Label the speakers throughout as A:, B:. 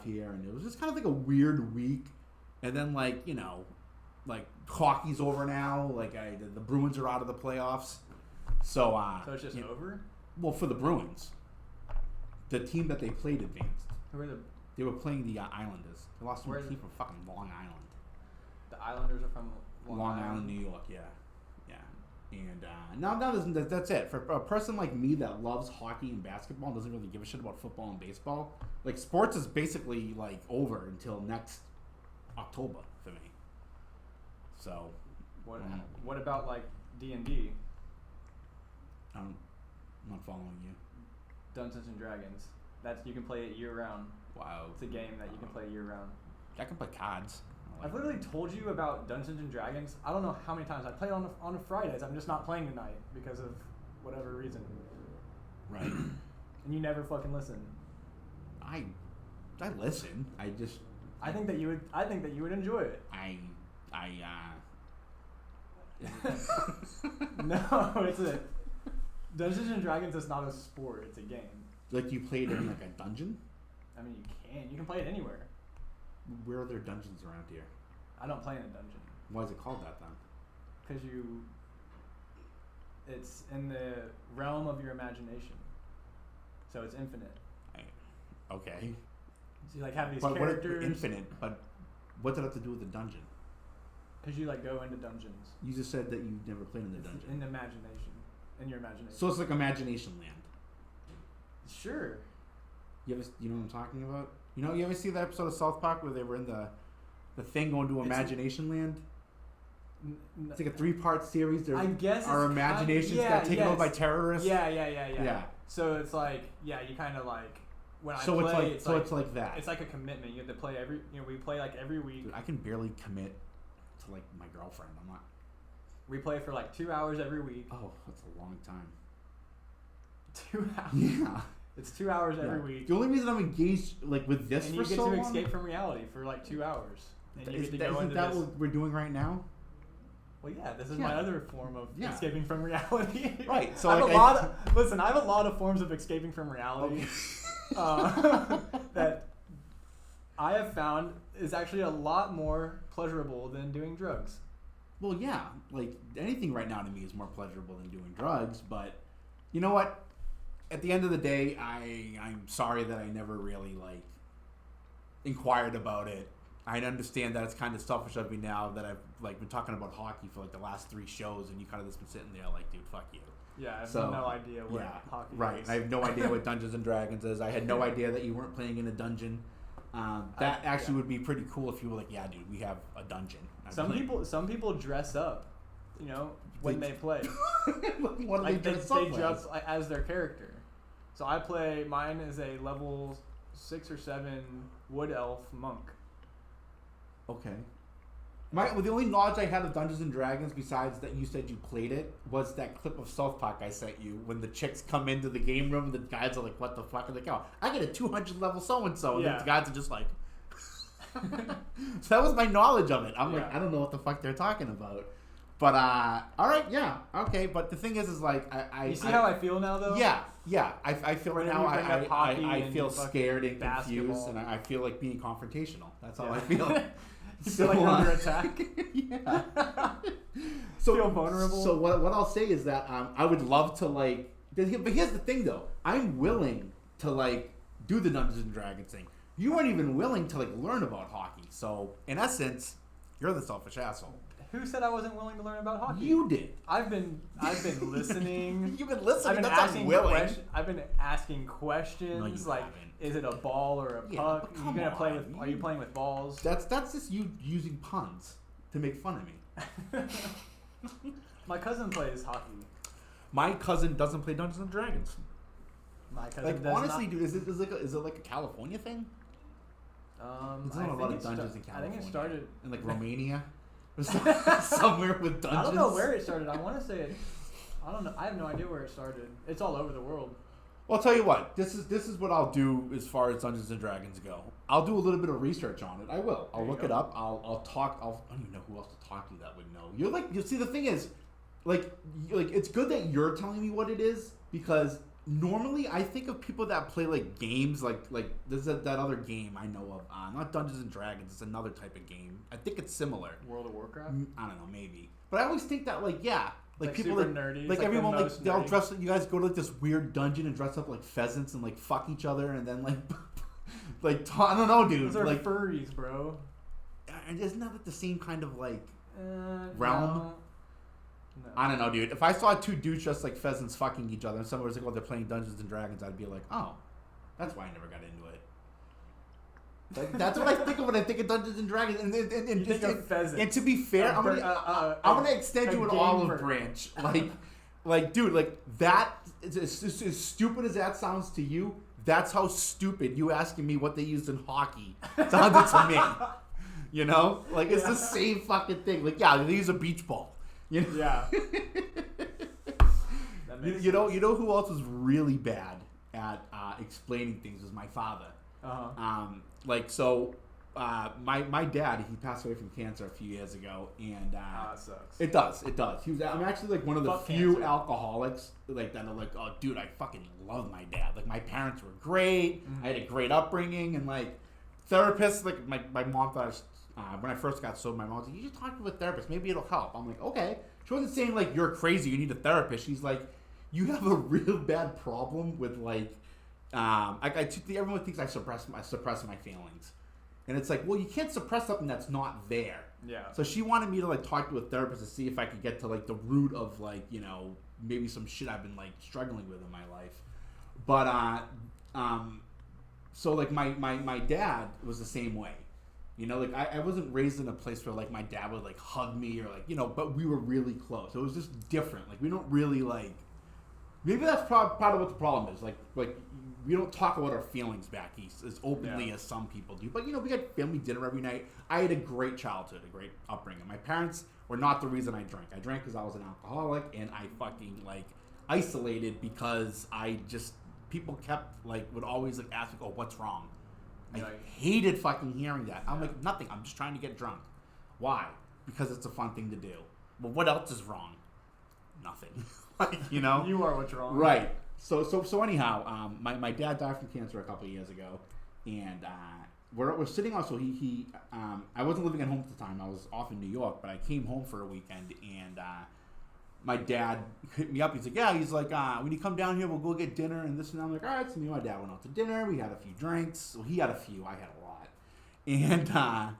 A: here, and it was just kind of like a weird week. And then like hockey's over now. Like the Bruins are out of the playoffs. So
B: it's just over?
A: Well, for the Bruins, the team that they played advanced.
B: Who are
A: They were playing the Islanders. They lost to a team from fucking Long Island.
B: The Islanders are from
A: Long Island, New York. Yeah. And now that's it. For a person like me that loves hockey and basketball and doesn't really give a shit about football and baseball, like sports is basically like over until next October for me. So,
B: what about like D&D?
A: I'm not following you.
B: Dungeons and Dragons. You can play it year round.
A: Wow.
B: It's a game that you can play year round.
A: I can play cards.
B: I've literally told you about Dungeons and Dragons. I don't know how many times. I play it on Fridays. I'm just not playing tonight because of whatever reason.
A: Right.
B: And you never fucking listen.
A: I listen.
B: I think that you would enjoy it. No, it's a Dungeons and Dragons is not a sport. It's a game.
A: Like you played in like a dungeon?
B: I mean, you can play it anywhere.
A: Where are there dungeons around here?
B: I don't play in a dungeon.
A: Why is it called that then?
B: Because it's in the realm of your imagination, so it's infinite.
A: Okay.
B: So you like have these characters.
A: Infinite, but what does it have to do with the dungeon?
B: Because you like go into dungeons.
A: You just said that you never played in the dungeon.
B: In imagination, in your imagination.
A: So it's like Imagination Land.
B: Sure.
A: You know what I'm talking about? You ever see that episode of South Park where they were in the thing going to Imagination Land? It's like a 3-part series.
B: I guess
A: our imaginations got taken over by terrorists.
B: Yeah. So it's like, you kind of like when I play.
A: It's like that.
B: It's like a commitment. You have to play we play like every week.
A: Dude, I can barely commit to like my girlfriend. I'm not.
B: We play for like 2 hours every week.
A: Oh, that's a long time.
B: 2 hours.
A: Yeah.
B: It's 2 hours every week.
A: The only reason I'm engaged like with this
B: and
A: for so long.
B: And you get to escape from reality for like 2 hours. And you get to go into
A: that what we're doing right now?
B: Well, yeah, this is my other form of escaping from reality.
A: Right. So
B: I have a lot of forms of escaping from reality that I have found is actually a lot more pleasurable than doing drugs.
A: Well, yeah, like anything right now to me is more pleasurable than doing drugs. But you know what? At the end of the day, I'm sorry that I never really like inquired about it. I understand that it's kind of selfish of me now that I've like been talking about hockey for like the last 3 shows, and you kind of just been sitting there like, dude, fuck you.
B: Yeah, I have no idea what hockey is.
A: Right, I have no idea what Dungeons and Dragons is. I had no idea that you weren't playing in a dungeon. That actually would be pretty cool if you were like, yeah, dude, we have a dungeon.
B: Some people dress up, when they play.
A: What do they dress up
B: as their character. So mine is a level 6 or 7 wood elf monk.
A: Okay. The only knowledge I had of Dungeons and Dragons, besides that you said you played it, was that clip of South Park I sent you when the chicks come into the game room and the guys are like, what the fuck? And they're like, oh, I get a 200 level so-and-so. And the guys are just like... So that was my knowledge of it. I'm like, I don't know what the fuck they're talking about. But, alright, yeah, okay. But the thing is like,
B: You see how I feel now, though?
A: Yeah. I feel right now, I feel scared and confused, and I feel like being confrontational. That's how I feel.
B: You feel like you're under attack?
A: Yeah.
B: Feel vulnerable?
A: So what I'll say is that I would love to, like... But here's the thing, though. I'm willing to, like, do the Dungeons and Dragons thing. You weren't even willing to, like, learn about hockey. So, in essence, you're the selfish asshole.
B: Who said I wasn't willing to learn about hockey?
A: You did.
B: I've been listening.
A: You've been listening.
B: I've been asking willing. I've been asking questions.
A: No, you
B: like,
A: haven't.
B: Is it a ball or a puck? Are you playing with balls?
A: That's just you using puns to make fun of me.
B: My cousin plays hockey.
A: My cousin doesn't play Dungeons and Dragons.
B: My cousin does
A: honestly,
B: not.
A: Dude, is it like a California thing? There's not a lot of dungeons in California.
B: I think it started
A: in like Romania. Somewhere with dungeons.
B: I don't know where it started. I want to say it. I don't know. I have no idea where it started. It's all over the world.
A: Well, I'll tell you what. This is what I'll do as far as Dungeons and Dragons go. I'll do a little bit of research on it. I will. I'll look it up. I'll talk. I don't even know who else to talk to that would know. You see, the thing is, like it's good that you're telling me what it is because normally I think of people that play like games like there's that other game I know of, not Dungeons and Dragons. It's another type of game. I think it's similar.
B: World of Warcraft.
A: I don't know, maybe. But I always think that like like people
B: super
A: like
B: nerdy.
A: like
B: It's
A: everyone
B: the
A: like
B: most
A: they'll
B: nerdy.
A: dress. You guys go to like this weird dungeon and dress up like pheasants and like fuck each other and then like I don't know, dude.
B: Those are
A: like
B: furries, bro.
A: isn't that like the same kind of like realm?
B: No.
A: I don't know, dude. If I saw two dudes dressed like pheasants fucking each other and someone was like, "Oh, they're playing Dungeons and Dragons," I'd be like, "Oh, that's why I never got into it." Like, that's what I think of when I think of Dungeons and Dragons. And
B: You think of pheasants.
A: And to be fair, I'm gonna extend you an olive branch. Like, dude, like that. It's as stupid as that sounds to you. That's how stupid you asking me what they used in hockey sounded to me. You know, like it's the same fucking thing. Like, yeah, they use a beach ball. You know?
B: Yeah.
A: You know who else was really bad at explaining things was my father. My dad, he passed away from cancer a few years ago, and
B: that sucks.
A: It does. I'm actually like one of the few
B: cancer.
A: alcoholics like that are like, oh, dude, I fucking love my dad. Like my parents were great. I had a great upbringing, and like therapists, like my mom thought I was, when I first got sober, my mom was like, you should talk to a therapist. Maybe it'll help. I'm like, okay. She wasn't saying like you're crazy, you need a therapist. She's like, you have a real bad problem with like, everyone thinks I suppress my feelings. And it's like, well, you can't suppress something that's not there.
B: Yeah.
A: So she wanted me to like talk to a therapist to see if I could get to like the root of like, you know, maybe some shit I've been like struggling with in my life. But so like my dad was the same way. You know, like I wasn't raised in a place where like my dad would like hug me or like, you know, but we were really close. It was just different. Like we don't really like, maybe that's part of what the problem is. Like we don't talk about our feelings back east as openly as some people do. But, you know, we had family dinner every night. I had a great childhood, a great upbringing. My parents were not the reason I drank. I drank because I was an alcoholic, and I fucking, like, isolated because people kept, like, would always, like, ask me, oh, what's wrong? I hated fucking hearing that. I'm like, nothing. I'm just trying to get drunk. Why? Because it's a fun thing to do. Well, what else is wrong? Nothing. Like, you know?
B: You are what's wrong.
A: Right. So anyhow, my dad died from cancer a couple of years ago, and we're sitting on. So he I wasn't living at home at the time. I was off in New York, but I came home for a weekend, and my dad hit me up. He's like, yeah. He's like, when you come down here, we'll go get dinner and this and that. I'm like, all right. So me and my dad went out to dinner. We had a few drinks. Well, he had a few. I had a lot, and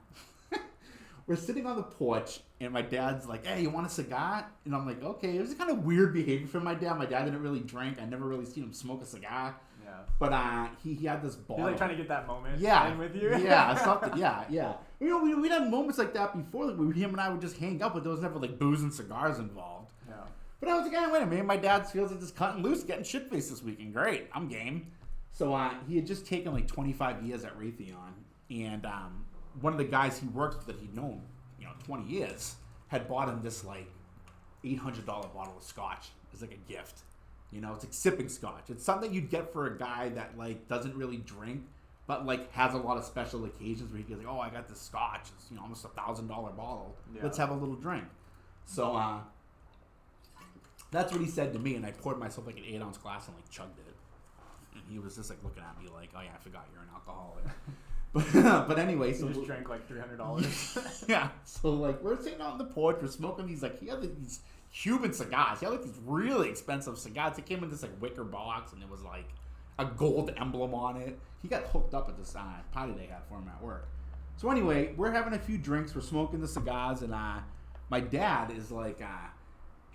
A: we're sitting on the porch, and my dad's like, hey, you want a cigar? And I'm like, okay. It was kind of weird behavior from my dad. My dad didn't really drink. I never really seen him smoke a cigar. Yeah. But he had this bottle.
B: He's like trying to get that moment
A: in
B: with you.
A: Yeah, something. Yeah. You know, we'd had moments like that before. Like him and I would just hang up, but there was never like booze and cigars involved. Yeah. But I was like, hey, wait a minute. My dad feels like just cutting loose, getting shit-faced this weekend. Great. I'm game. So he had just taken like 25 years at Raytheon. And one of the guys he worked with that he'd known, 20 years, had bought him this like $800 bottle of scotch as like a gift. You know, it's like sipping scotch. It's something you'd get for a guy that like doesn't really drink, but like has a lot of special occasions where he goes like, oh, I got this scotch. It's almost $1,000 bottle. Yeah. Let's have a little drink. So that's what he said to me, and I poured myself like an 8-ounce glass and like chugged it. And he was just like looking at me like, oh yeah, I forgot you're an alcoholic. But anyway, so
B: you just drank like $300.
A: Yeah. So like we're sitting out on the porch, we're smoking these like he had these Cuban cigars. He had like these really expensive cigars. It came in this like wicker box, and there was like a gold emblem on it. He got hooked up at this party they had for him at work. So anyway, we're having a few drinks, we're smoking the cigars, and my dad is like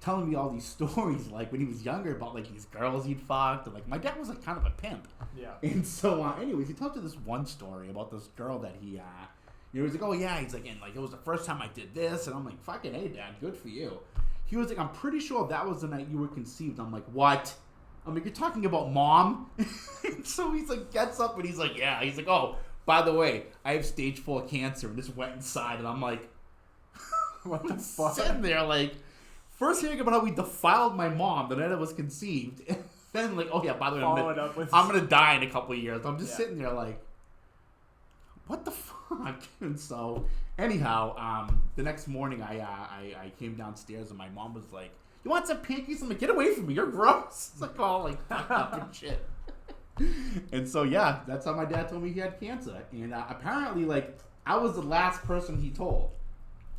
A: telling me all these stories like when he was younger about like these girls he'd fucked. And, like my dad was like kind of a pimp. Yeah. And so anyways, he told me this one story about this girl that he he was like, oh yeah, he's like, and like it was the first time I did this, and I'm like, fucking hey dad, good for you. He was like, I'm pretty sure that was the night you were conceived. I'm like, what? I'm like, you're talking about mom? So he's like, gets up and he's like, yeah. He's like, oh, by the way, I have stage 4 cancer, and just went inside, and I'm like,
B: what the fuck?
A: Sitting there like, first hearing about how we defiled my mom the night I was conceived, and then like, oh yeah, by the way, I'm gonna die in a couple of years. I'm just sitting there like, what the fuck? And so anyhow, the next morning I came downstairs and my mom was like, You want some pancakes? I'm like, get away from me. You're gross. It's like all like fucked up and shit. And so, yeah, that's how my dad told me he had cancer. And apparently, like, I was the last person he told.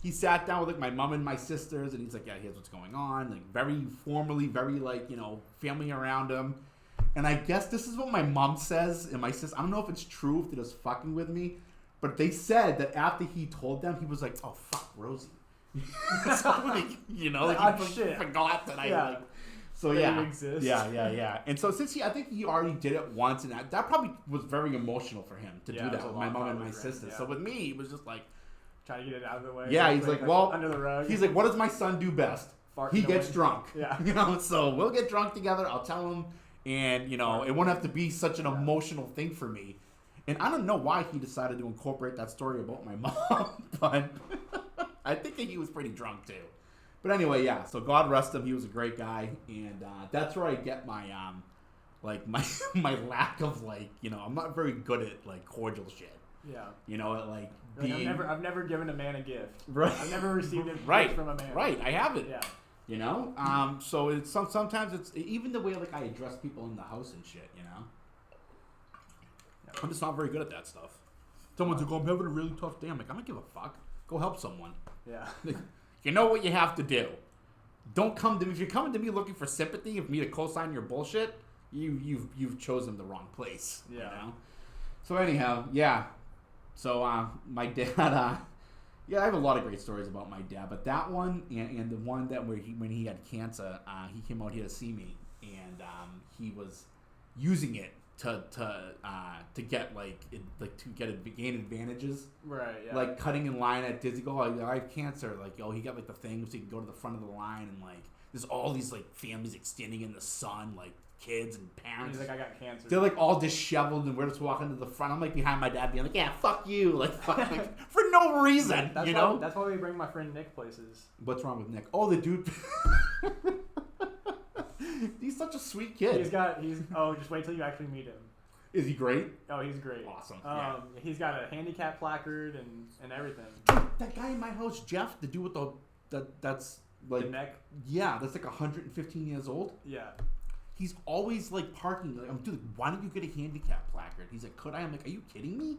A: He sat down with like my mom and my sisters, and he's like, yeah, here's what's going on. Like, very formally, very like, you know, family around him. And I guess this is what my mom says, and my sister, I don't know if it's true, if they're just fucking with me, but they said that after he told them, he was like, oh, fuck, Rosie. So, like, you know, like, he forgot that I, like, so yeah.
B: Exist.
A: Yeah. And so since I think he already did it once, and that probably was very emotional for him to do that with my mom and my sister. So with me, he was just like,
B: trying to get it out of the way.
A: Yeah, he's like, well,
B: under the rug.
A: He's like, what does my son do best? He gets drunk.
B: Yeah.
A: You know, so we'll get drunk together. I'll tell him, and you know, it won't have to be such an emotional thing for me. And I don't know why he decided to incorporate that story about my mom, but I think that he was pretty drunk too. But anyway, yeah. So God rest him. He was a great guy, and that's where I get my like my lack of like, you know, I'm not very good at like cordial shit.
B: Yeah.
A: You know, like
B: being... I've never given a man a gift.
A: Right.
B: I've never received a gift from a man.
A: Right. I haven't.
B: Yeah.
A: You know. So it's sometimes it's even the way like I address people in the house and shit. You know. Yeah. I'm just not very good at that stuff. Someone's like, oh, I'm having a really tough day. I'm like, I don't give a fuck. Go help someone.
B: Yeah.
A: You know what you have to do. Don't come to me if you're coming to me looking for sympathy, for me to co-sign your bullshit. You've chosen the wrong place.
B: Yeah.
A: You know. So anyhow, yeah. So my dad, yeah, I have a lot of great stories about my dad, but that one and the one that when he had cancer, he came out here to see me, and he was using it to get gain advantages.
B: Right. Yeah.
A: Like cutting in line at Disney. Go, I have cancer. Like, he got like the thing so he can go to the front of the line, and like there's all these like families like standing in the sun, like kids and parents.
B: He's like, I got cancer.
A: They're like all disheveled, and we're just walking to the front. I'm like behind my dad, being like, "Yeah, fuck you," like, for no reason,
B: that's
A: you know.
B: That's why we bring my friend Nick places.
A: What's wrong with Nick? Oh, the dude. He's such a sweet kid.
B: Just wait till you actually meet him.
A: Is he great?
B: Oh, he's great.
A: Awesome.
B: He's got a handicap placard and everything.
A: That guy in my house, Jeff, the dude with that's like
B: the neck.
A: Yeah, that's like 115 years old.
B: Yeah.
A: He's always like parking. Like, I'm dude, why don't you get a handicap placard? He's like, could I? I'm like, are you kidding me?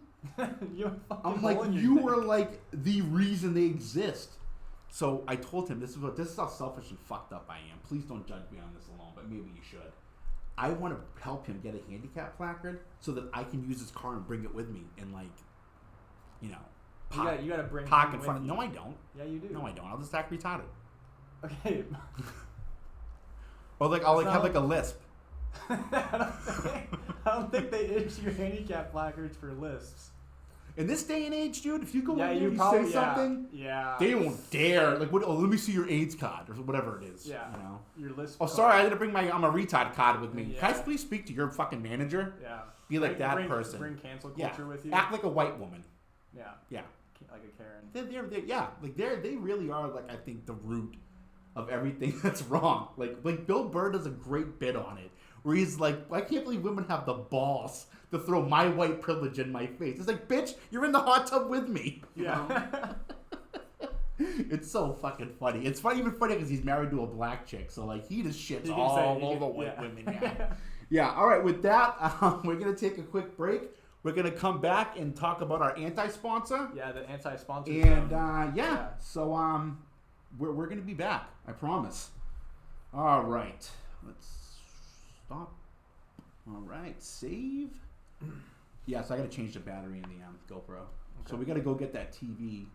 A: I'm like, you were like the reason they exist. So I told him, this is how selfish and fucked up I am. Please don't judge me on this alone, but maybe you should. I want to help him get a handicap placard so that I can use his car and bring it with me and like, you know,
B: you gotta bring
A: park in front of. No, I don't.
B: Yeah, you do.
A: No, I don't. I'll just act retarded.
B: Okay.
A: Or like I'll have like a lisp.
B: I don't think they issue handicap placards for lisps.
A: In this day and age, dude, if you go in there and you
B: probably,
A: say something, they won't dare. Like, let me see your AIDS card or whatever it is.
B: Yeah.
A: You know.
B: Your lisp.
A: Oh, sorry, I didn't bring I'm a retard card with me.
B: Yeah.
A: Can I please speak to your fucking manager?
B: Yeah.
A: Be like that person.
B: Bring cancel culture with you.
A: Act like a white woman.
B: Yeah.
A: Yeah.
B: Like a Karen.
A: They really are, like, I think, the root of everything that's wrong. Like Bill Burr does a great bit on it, where he's like, I can't believe women have the balls to throw my white privilege in my face. It's like, bitch, you're in the hot tub with me. You know? It's so fucking funny. It's even funny because he's married to a black chick, so like he just shits all over white women. Yeah. Yeah. All right. With that, we're gonna take a quick break. We're gonna come back and talk about our anti-sponsor.
B: Yeah, the anti-sponsor.
A: And so we're gonna be back. I promise. All right. Let's stop. All right. Save. Yeah. So I gotta change the battery in the GoPro. Okay. So we gotta go get that TV